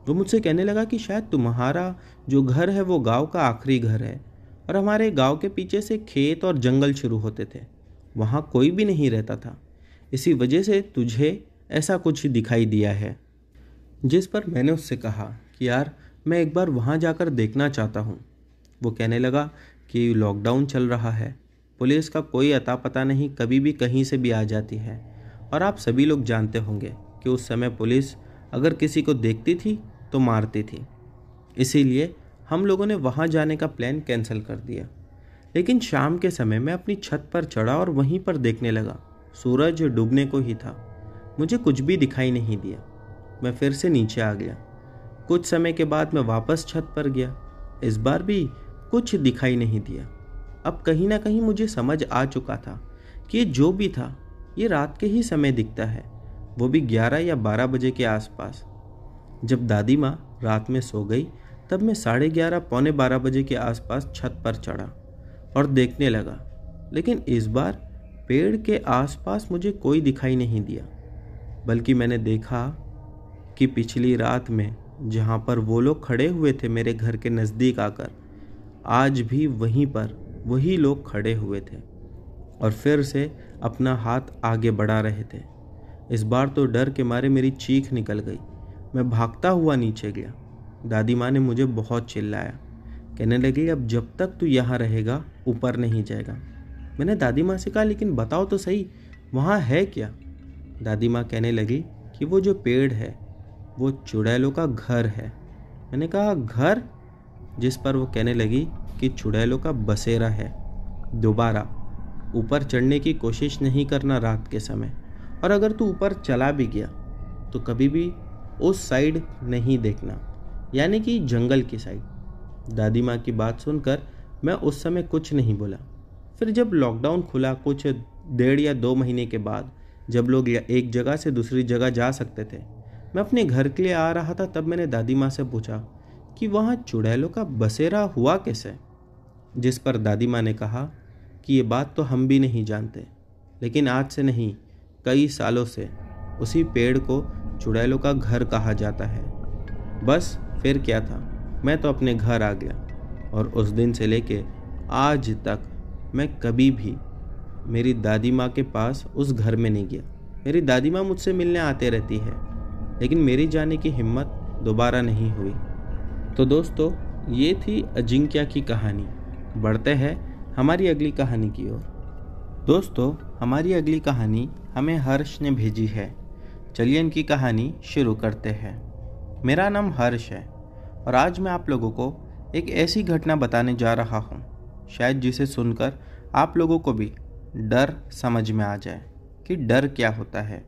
वो मुझसे कहने लगा कि शायद तुम्हारा जो घर है वो गांव का आखिरी घर है, और हमारे गांव के पीछे से खेत और जंगल शुरू होते थे, वहाँ कोई भी नहीं रहता था, इसी वजह से तुझे ऐसा कुछ दिखाई दिया है। जिस पर मैंने उससे कहा कि यार मैं एक बार वहाँ जाकर देखना चाहता हूँ। वो कहने लगा कि लॉकडाउन चल रहा है, पुलिस का कोई अता पता नहीं, कभी भी कहीं से भी आ जाती है, और आप सभी लोग जानते होंगे कि उस समय पुलिस अगर किसी को देखती थी तो मारती थी। इसीलिए हम लोगों ने वहाँ जाने का प्लान कैंसिल कर दिया। लेकिन शाम के समय मैं अपनी छत पर चढ़ा और वहीं पर देखने लगा। सूरज डूबने को ही था, मुझे कुछ भी दिखाई नहीं दिया। मैं फिर से नीचे आ गया। कुछ समय के बाद मैं वापस छत पर गया। इस बार भी कुछ दिखाई नहीं दिया। अब कहीं ना कहीं मुझे समझ आ चुका था कि ये जो भी था ये रात के ही समय दिखता है, वो भी 11 या 12 बजे के आसपास। जब दादी माँ रात में सो गई तब मैं 11:30 पौने 12 बजे के आसपास छत पर चढ़ा और देखने लगा। लेकिन इस बार पेड़ के आसपास मुझे कोई दिखाई नहीं दिया, बल्कि मैंने देखा कि पिछली रात में जहाँ पर वो लोग खड़े हुए थे मेरे घर के नज़दीक आकर, आज भी वहीं पर वही लोग खड़े हुए थे और फिर से अपना हाथ आगे बढ़ा रहे थे। इस बार तो डर के मारे मेरी चीख निकल गई। मैं भागता हुआ नीचे गया। दादी माँ ने मुझे बहुत चिल्लाया, कहने लगी अब जब तक तू यहाँ रहेगा ऊपर नहीं जाएगा। मैंने दादी माँ से कहा लेकिन बताओ तो सही वहाँ है क्या। दादी माँ कहने लगी कि वो जो पेड़ है वो चुड़ैलों का घर है। मैंने कहा घर? जिस पर वो कहने लगी कि चुड़ैलों का बसेरा है। दोबारा ऊपर चढ़ने की कोशिश नहीं करना रात के समय, और अगर तू ऊपर चला भी गया तो कभी भी उस साइड नहीं देखना, यानी कि जंगल की साइड। दादी माँ की बात सुनकर मैं उस समय कुछ नहीं बोला। फिर जब लॉकडाउन खुला कुछ 1.5 या 2 महीने के बाद, जब लोग एक जगह से दूसरी जगह जा सकते थे, मैं अपने घर के लिए आ रहा था, तब मैंने दादी माँ से पूछा कि वहाँ चुड़ैलों का बसेरा हुआ कैसे। जिस पर दादी माँ ने कहा कि ये बात तो हम भी नहीं जानते, लेकिन आज से नहीं कई सालों से उसी पेड़ को चुड़ैलों का घर कहा जाता है। बस फिर क्या था, मैं तो अपने घर आ गया और उस दिन से लेके आज तक मैं कभी भी मेरी दादी माँ के पास उस घर में नहीं गया। मेरी दादी माँ मुझसे मिलने आते रहती है, लेकिन मेरी जाने की हिम्मत दोबारा नहीं हुई। तो दोस्तों, ये थी अजिंक्या की कहानी। बढ़ते हैं हमारी अगली कहानी की ओर। दोस्तों, हमारी अगली कहानी हमें हर्ष ने भेजी है। चलिए इनकी कहानी शुरू करते हैं। मेरा नाम हर्ष है और आज मैं आप लोगों को एक ऐसी घटना बताने जा रहा हूँ, शायद जिसे सुनकर आप लोगों को भी डर समझ में आ जाए कि डर क्या होता है।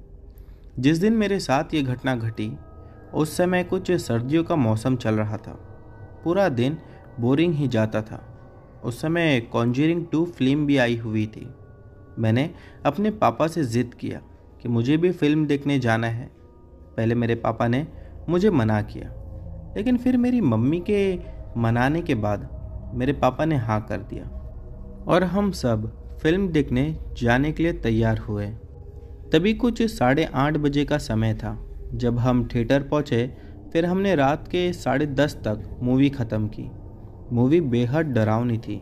जिस दिन मेरे साथ ये घटना घटी, उस समय कुछ सर्दियों का मौसम चल रहा था। पूरा दिन बोरिंग ही जाता था। उस समय कॉन्जरिंग 2 फिल्म भी आई हुई थी। मैंने अपने पापा से ज़िद किया कि मुझे भी फिल्म देखने जाना है। पहले मेरे पापा ने मुझे मना किया, लेकिन फिर मेरी मम्मी के मनाने के बाद मेरे पापा ने हाँ कर दिया और हम सब फिल्म देखने जाने के लिए तैयार हुए। तभी कुछ 8:30 बजे का समय था जब हम थिएटर पहुँचे। फिर हमने रात के 10:30 तक मूवी ख़त्म की। मूवी बेहद डरावनी थी।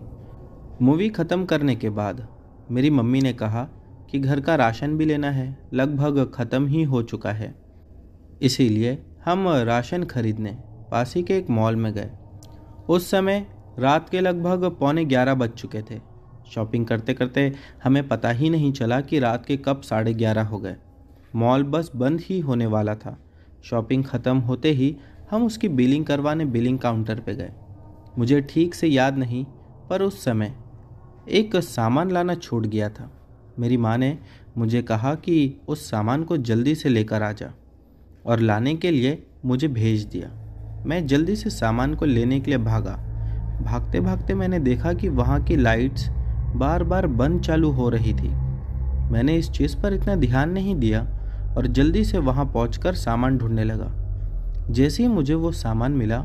मूवी ख़त्म करने के बाद मेरी मम्मी ने कहा कि घर का राशन भी लेना है, लगभग ख़त्म ही हो चुका है। इसीलिए हम राशन खरीदने पास ही के एक मॉल में गए। उस समय रात के लगभग 11:15 बज चुके थे। शॉपिंग करते करते हमें पता ही नहीं चला कि रात के कब 11:30 हो गए। मॉल बस बंद ही होने वाला था। शॉपिंग ख़त्म होते ही हम उसकी बिलिंग करवाने बिलिंग काउंटर पे गए। मुझे ठीक से याद नहीं, पर उस समय एक सामान लाना छूट गया था। मेरी माँ ने मुझे कहा कि उस सामान को जल्दी से लेकर आ जा और लाने के लिए मुझे भेज दिया। मैं जल्दी से सामान को लेने के लिए भागा। भागते भागते मैंने देखा कि वहाँ की लाइट्स बार बार बंद चालू हो रही थी। मैंने इस चीज़ पर इतना ध्यान नहीं दिया और जल्दी से वहाँ पहुँचकर सामान ढूंढने लगा। जैसे ही मुझे वो सामान मिला,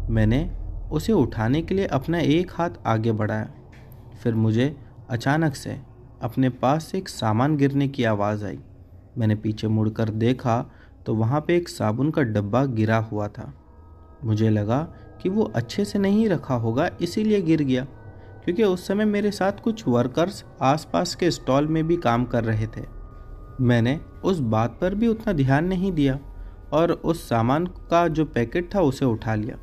मैंने उसे उठाने के लिए अपना एक हाथ आगे बढ़ाया। फिर मुझे अचानक से अपने पास से एक सामान गिरने की आवाज़ आई। मैंने पीछे मुड़कर देखा तो वहाँ पे एक साबुन का डब्बा गिरा हुआ था। मुझे लगा कि वो अच्छे से नहीं रखा होगा, इसीलिए गिर गया, क्योंकि उस समय मेरे साथ कुछ वर्कर्स आसपास के स्टॉल में भी काम कर रहे थे। मैंने उस बात पर भी उतना ध्यान नहीं दिया और उस सामान का जो पैकेट था उसे उठा लिया।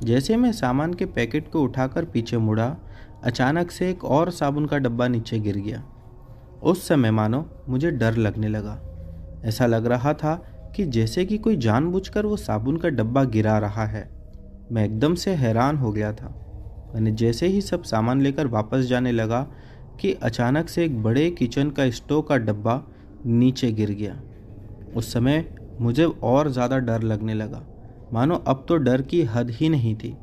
जैसे मैं सामान के पैकेट को उठाकर पीछे मुड़ा, अचानक से एक और साबुन का डब्बा नीचे गिर गया। उस समय मानो मुझे डर लगने लगा। ऐसा लग रहा था कि जैसे कि कोई जानबूझकर वो साबुन का डब्बा गिरा रहा है। मैं एकदम से हैरान हो गया था। मैंने जैसे ही सब सामान लेकर वापस जाने लगा कि अचानक से एक बड़े किचन का स्टोव का डब्बा नीचे गिर गया। उस समय मुझे और ज़्यादा डर लगने लगा, मानो अब तो डर की हद ही नहीं थी।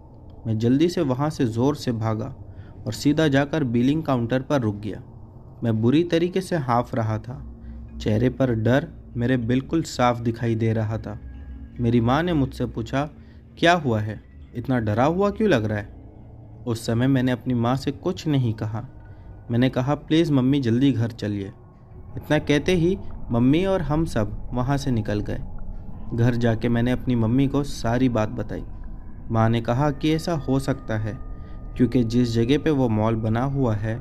मैं जल्दी से वहाँ से ज़ोर से भागा और सीधा जाकर बिलिंग काउंटर पर रुक गया। मैं बुरी तरीके से हाँफ रहा था। चेहरे पर डर मेरे बिल्कुल साफ दिखाई दे रहा था। मेरी माँ ने मुझसे पूछा, क्या हुआ है, इतना डरा हुआ क्यों लग रहा है? उस समय मैंने अपनी माँ से कुछ नहीं कहा। मैंने कहा, प्लीज़ मम्मी जल्दी घर चलिए। इतना कहते ही मम्मी और हम सब वहाँ से निकल गए। घर जाके मैंने अपनी मम्मी को सारी बात बताई। माँ ने कहा कि ऐसा हो सकता है क्योंकि जिस जगह पे वो मॉल बना हुआ है,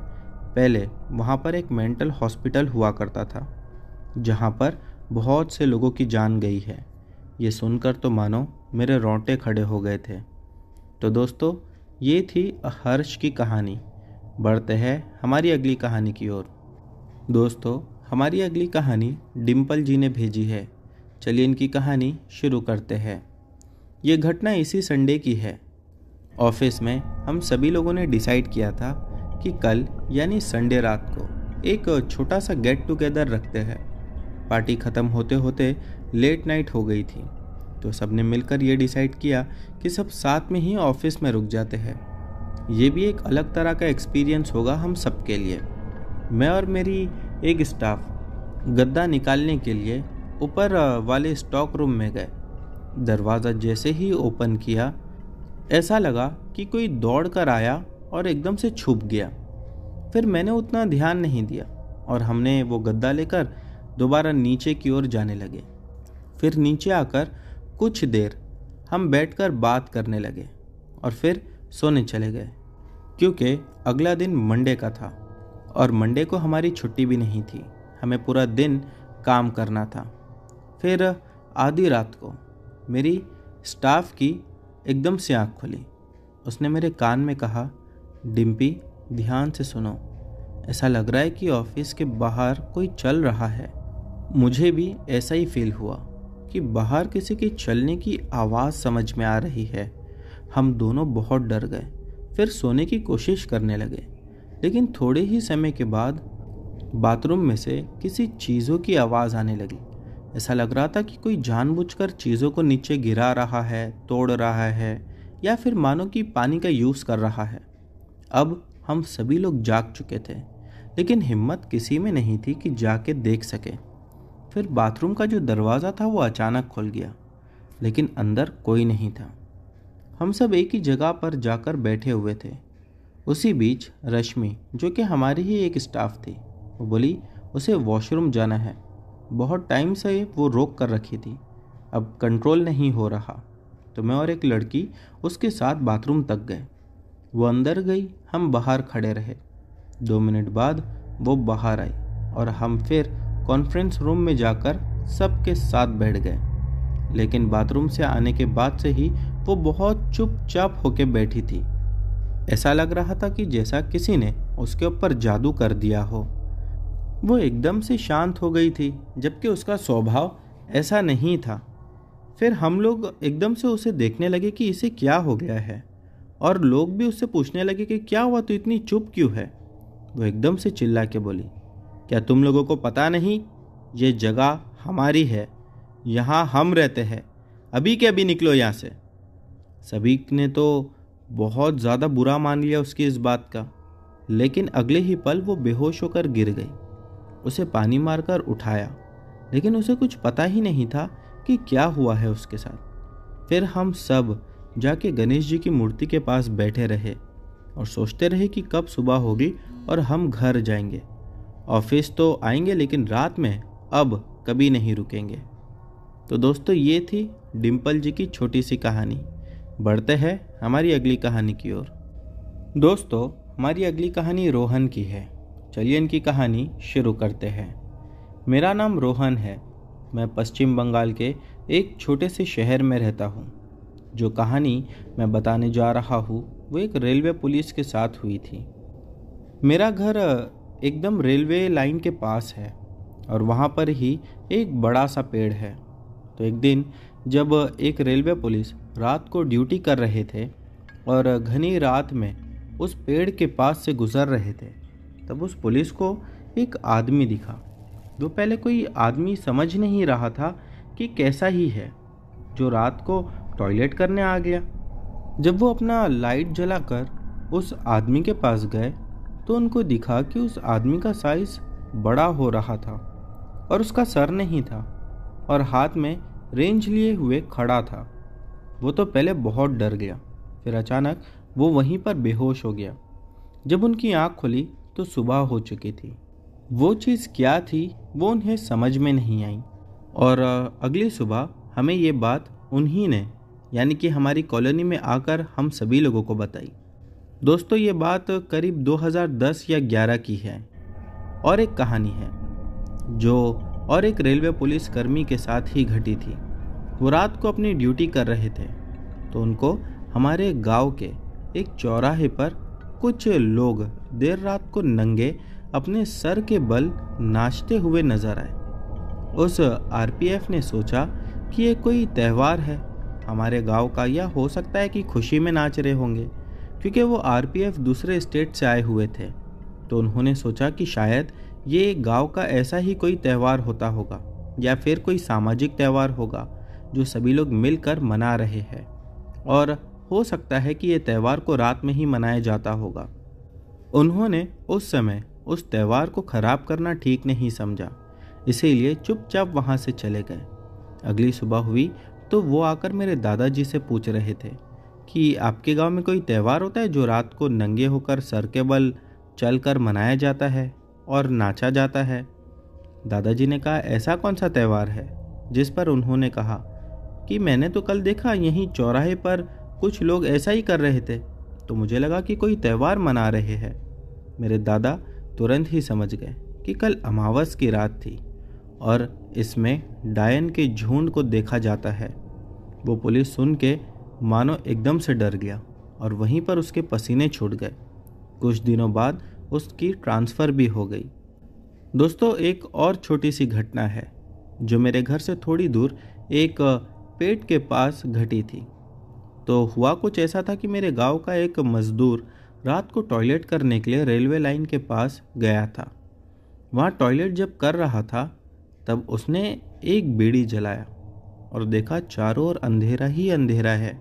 पहले वहाँ पर एक मेंटल हॉस्पिटल हुआ करता था, जहाँ पर बहुत से लोगों की जान गई है। ये सुनकर तो मानो मेरे रोंगटे खड़े हो गए थे। तो दोस्तों, ये थी हर्ष की कहानी। बढ़ते हैं हमारी अगली कहानी की ओर। दोस्तों, हमारी अगली कहानी डिम्पल जी ने भेजी है। चलिए इनकी कहानी शुरू करते हैं। ये घटना इसी संडे की है। ऑफिस में हम सभी लोगों ने डिसाइड किया था कि कल यानी संडे रात को एक छोटा सा गेट टुगेदर रखते हैं। पार्टी ख़त्म होते होते लेट नाइट हो गई थी, तो सबने मिलकर ये डिसाइड किया कि सब साथ में ही ऑफिस में रुक जाते हैं। ये भी एक अलग तरह का एक्सपीरियंस होगा हम सब के लिए। मैं और मेरी एक स्टाफ गद्दा निकालने के लिए ऊपर वाले स्टॉक रूम में गए। दरवाज़ा जैसे ही ओपन किया, ऐसा लगा कि कोई दौड़ कर आया और एकदम से छुप गया। फिर मैंने उतना ध्यान नहीं दिया और हमने वो गद्दा लेकर दोबारा नीचे की ओर जाने लगे। फिर नीचे आकर कुछ देर हम बैठकर बात करने लगे और फिर सोने चले गए, क्योंकि अगला दिन मंडे का था। और मंडे को हमारी छुट्टी भी नहीं थी, हमें पूरा दिन काम करना था। फिर आधी रात को मेरी स्टाफ की एकदम से आँख खुली। उसने मेरे कान में कहा, डिम्पी ध्यान से सुनो, ऐसा लग रहा है कि ऑफिस के बाहर कोई चल रहा है। मुझे भी ऐसा ही फील हुआ कि बाहर किसी के चलने की आवाज़ समझ में आ रही है। हम दोनों बहुत डर गए, फिर सोने की कोशिश करने लगे। लेकिन थोड़े ही समय के बाद बाथरूम में से किसी चीज़ों की आवाज़ आने लगी। ऐसा लग रहा था कि कोई जानबूझकर चीज़ों को नीचे गिरा रहा है, तोड़ रहा है, या फिर मानो कि पानी का यूज़ कर रहा है। अब हम सभी लोग जाग चुके थे, लेकिन हिम्मत किसी में नहीं थी कि जाके देख सके। फिर बाथरूम का जो दरवाज़ा था वो अचानक खुल गया, लेकिन अंदर कोई नहीं था। हम सब एक ही जगह पर जाकर बैठे हुए थे। उसी बीच रश्मि, जो कि हमारी ही एक स्टाफ थी, वो बोली उसे वॉशरूम जाना है। बहुत टाइम से वो रोक कर रखी थी, अब कंट्रोल नहीं हो रहा। तो मैं और एक लड़की उसके साथ बाथरूम तक गए। वो अंदर गई, हम बाहर खड़े रहे। 2 मिनट बाद वो बाहर आई और हम फिर कॉन्फ्रेंस रूम में जाकर सबके साथ बैठ गए। लेकिन बाथरूम से आने के बाद से ही वो बहुत चुपचाप होके बैठी थी। ऐसा लग रहा था कि जैसा किसी ने उसके ऊपर जादू कर दिया हो। वो एकदम से शांत हो गई थी, जबकि उसका स्वभाव ऐसा नहीं था। फिर हम लोग एकदम से उसे देखने लगे कि इसे क्या हो गया है, और लोग भी उससे पूछने लगे कि क्या हुआ, तो इतनी चुप क्यों है। वो एकदम से चिल्ला के बोली, क्या तुम लोगों को पता नहीं, ये जगह हमारी है, यहाँ हम रहते हैं, अभी के अभी निकलो यहाँ से। सभी ने तो बहुत ज़्यादा बुरा मान लिया उसकी इस बात का, लेकिन अगले ही पल वो बेहोश होकर गिर गई। उसे पानी मारकर उठाया, लेकिन उसे कुछ पता ही नहीं था कि क्या हुआ है उसके साथ। फिर हम सब जाके गणेश जी की मूर्ति के पास बैठे रहे और सोचते रहे कि कब सुबह होगी और हम घर जाएंगे। ऑफिस तो आएंगे, लेकिन रात में अब कभी नहीं रुकेंगे। तो दोस्तों, ये थी डिम्पल जी की छोटी सी कहानी। बढ़ते हैं हमारी अगली कहानी की ओर। दोस्तों, हमारी अगली कहानी रोहन की है। चलिए इनकी कहानी शुरू करते हैं। मेरा नाम रोहन है। मैं पश्चिम बंगाल के एक छोटे से शहर में रहता हूँ। जो कहानी मैं बताने जा रहा हूँ वो एक रेलवे पुलिस के साथ हुई थी। मेरा घर एकदम रेलवे लाइन के पास है और वहाँ पर ही एक बड़ा सा पेड़ है। तो एक दिन जब एक रेलवे पुलिस रात को ड्यूटी कर रहे थे और घनी रात में उस पेड़ के पास से गुजर रहे थे, तब उस पुलिस को एक आदमी दिखा। वो पहले कोई आदमी समझ नहीं रहा था कि कैसा ही है, जो रात को टॉयलेट करने आ गया। जब वो अपना लाइट जलाकर उस आदमी के पास गए तो उनको दिखा कि उस आदमी का साइज बड़ा हो रहा था और उसका सर नहीं था और हाथ में रेंज लिए हुए खड़ा था। वो तो पहले बहुत डर गया, फिर अचानक वो वहीं पर बेहोश हो गया। जब उनकी आँख खुली तो सुबह हो चुकी थी। वो चीज़ क्या थी वो उन्हें समझ में नहीं आई और अगली सुबह हमें ये बात उन्हीं ने, यानी कि हमारी कॉलोनी में आकर हम सभी लोगों को बताई। दोस्तों, ये बात करीब 2010 या 11 की है। और एक कहानी है जो और एक रेलवे पुलिस कर्मी के साथ ही घटी थी। वो रात को अपनी ड्यूटी कर रहे थे तो उनको हमारे गांव के एक चौराहे पर कुछ लोग देर रात को नंगे अपने सर के बल नाचते हुए नजर आए। उस आरपीएफ ने सोचा कि ये कोई त्यौहार है हमारे गांव का, या हो सकता है कि खुशी में नाच रहे होंगे, क्योंकि वो आरपीएफ दूसरे स्टेट से आए हुए थे। तो उन्होंने सोचा कि शायद ये गांव का ऐसा ही कोई त्यौहार होता होगा या फिर कोई सामाजिक त्यौहार होगा जो सभी लोग मिलकर मना रहे हैं, और हो सकता है कि ये त्यौहार को रात में ही मनाया जाता होगा। उन्होंने उस समय उस त्यौहार को ख़राब करना ठीक नहीं समझा, इसीलिए चुपचाप वहाँ से चले गए। अगली सुबह हुई तो वो आकर मेरे दादाजी से पूछ रहे थे कि आपके गांव में कोई त्यौहार होता है जो रात को नंगे होकर सर के बल चलकर मनाया जाता है और नाचा जाता है। दादाजी ने कहा, ऐसा कौन सा त्यौहार है? जिस पर उन्होंने कहा कि मैंने तो कल देखा यहीं चौराहे पर कुछ लोग ऐसा ही कर रहे थे, तो मुझे लगा कि कोई त्यौहार मना रहे हैं। मेरे दादा तुरंत ही समझ गए कि कल अमावस की रात थी और इसमें डायन के झुंड को देखा जाता है। वो पुलिस सुन के मानो एकदम से डर गया और वहीं पर उसके पसीने छूट गए। कुछ दिनों बाद उसकी ट्रांसफ़र भी हो गई। दोस्तों, एक और छोटी सी घटना है जो मेरे घर से थोड़ी दूर एक पेड़ के पास घटी थी। तो हुआ कुछ ऐसा था कि मेरे गांव का एक मज़दूर रात को टॉयलेट करने के लिए रेलवे लाइन के पास गया था। वहाँ टॉयलेट जब कर रहा था तब उसने एक बीड़ी जलाया और देखा चारों ओर अंधेरा ही अंधेरा है।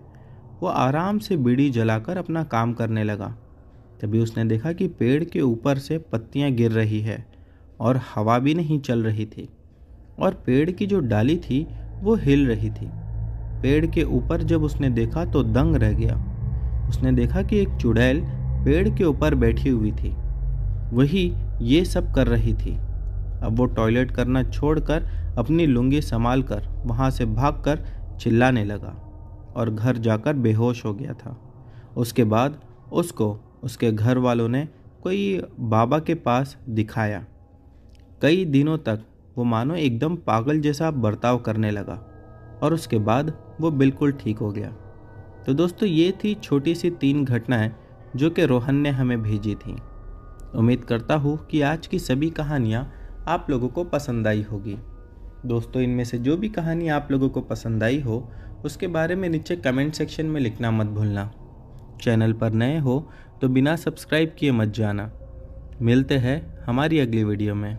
वो आराम से बीड़ी जलाकर अपना काम करने लगा। तभी उसने देखा कि पेड़ के ऊपर से पत्तियां गिर रही है और हवा भी नहीं चल रही थी और पेड़ की जो डाली थी वो हिल रही थी। पेड़ के ऊपर जब उसने देखा तो दंग रह गया। उसने देखा कि एक चुड़ैल पेड़ के ऊपर बैठी हुई थी, वही ये सब कर रही थी। अब वो टॉयलेट करना छोड़कर अपनी लुंगी संभाल कर वहाँ से भागकर चिल्लाने लगा और घर जाकर बेहोश हो गया था। उसके बाद उसको उसके घर वालों ने कोई बाबा के पास दिखाया। कई दिनों तक वो मानो एकदम पागल जैसा बर्ताव करने लगा और उसके बाद वो बिल्कुल ठीक हो गया। तो दोस्तों, ये थी छोटी सी 3 घटनाएं जो कि रोहन ने हमें भेजी थी। उम्मीद करता हूँ कि आज की सभी कहानियाँ आप लोगों को पसंद आई होगी। दोस्तों, इनमें से जो भी कहानी आप लोगों को पसंद आई हो उसके बारे में नीचे कमेंट सेक्शन में लिखना मत भूलना। चैनल पर नए हो तो बिना सब्सक्राइब किए मत जाना। मिलते हैं हमारी अगली वीडियो में।